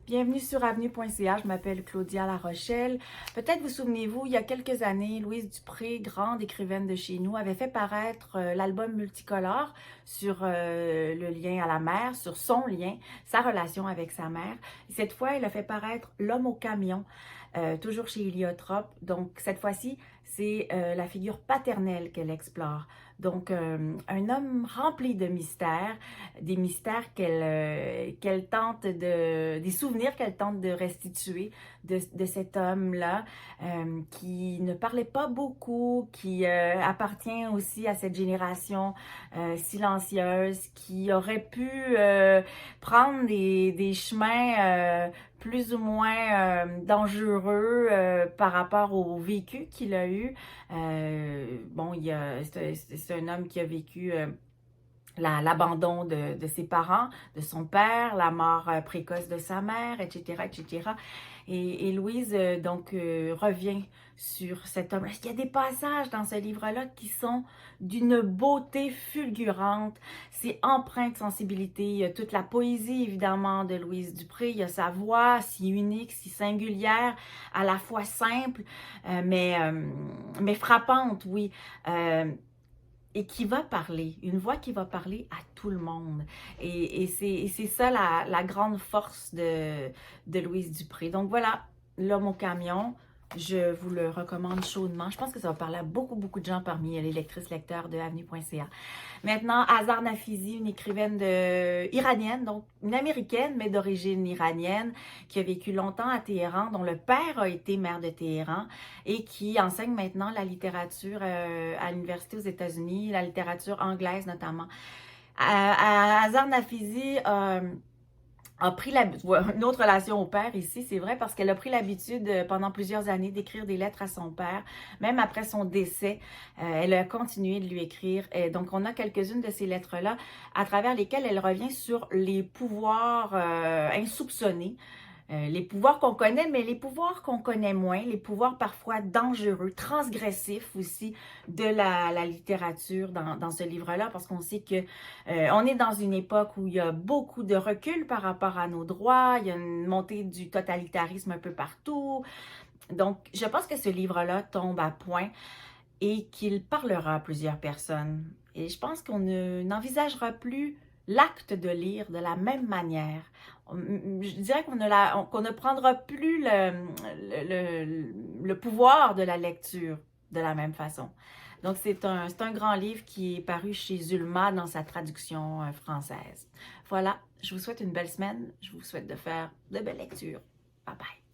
Bienvenue sur avenue.ca, je m'appelle Claudia La Rochelle. Peut-être vous souvenez-vous, il y a quelques années, Louise Dupré, grande écrivaine de chez nous, avait fait paraître l'album multicolore sur le lien à la mère, sur son lien, sa relation avec sa mère. Cette fois, elle a fait paraître L'homme au camion, toujours chez Héliotrope. Donc, cette fois-ci, c'est la figure paternelle qu'elle explore. Donc, un homme rempli de mystères, des mystères qu'elle tente des souvenirs qu'elle tente de restituer de cet homme-là, qui ne parlait pas beaucoup, qui appartient aussi à cette génération silencieuse, qui aurait pu prendre des chemins plus ou moins dangereux par rapport au vécu qu'il a eu. Bon, c'est un homme qui a vécu l'abandon de ses parents, de son père, la mort précoce de sa mère, etc., etc. Et Louise, revient sur cet homme. Il y a des passages dans ce livre-là qui sont d'une beauté fulgurante. C'est empreint de sensibilité. Il y a toute la poésie, évidemment, de Louise Dupré. Il y a sa voix si unique, si singulière, à la fois simple, mais frappante, oui. Et qui va parler, une voix qui va parler à tout le monde. Et c'est ça la grande force de Louise Dupré. Donc voilà, L'homme au camion, je vous le recommande chaudement. Je pense que ça va parler à beaucoup de gens parmi les lectrices-lecteurs de avenue.ca. Maintenant, Azar Nafizi, une écrivaine iranienne, donc une américaine, mais d'origine iranienne, qui a vécu longtemps à Téhéran, dont le père a été maire de Téhéran et qui enseigne maintenant la littérature à l'université aux États-Unis, la littérature anglaise notamment. Azar Nafizi a pris une autre relation au père ici, c'est vrai, parce qu'elle a pris l'habitude pendant plusieurs années d'écrire des lettres à son père. Même après son décès, elle a continué de lui écrire. Et donc, on a quelques-unes de ces lettres-là à travers lesquelles elle revient sur les pouvoirs insoupçonnés. Les pouvoirs qu'on connaît, mais les pouvoirs qu'on connaît moins, les pouvoirs parfois dangereux, transgressifs aussi de la littérature dans ce livre-là, parce qu'on sait que on est dans une époque où il y a beaucoup de recul par rapport à nos droits, il y a une montée du totalitarisme un peu partout. Donc, je pense que ce livre-là tombe à point et qu'il parlera à plusieurs personnes. Et je pense qu'on n'envisagera plus l'acte de lire de la même manière. Je dirais qu'on ne prendra plus le pouvoir de la lecture de la même façon. Donc, c'est un grand livre qui est paru chez Zulma dans sa traduction française. Voilà, je vous souhaite une belle semaine. Je vous souhaite de faire de belles lectures. Bye bye.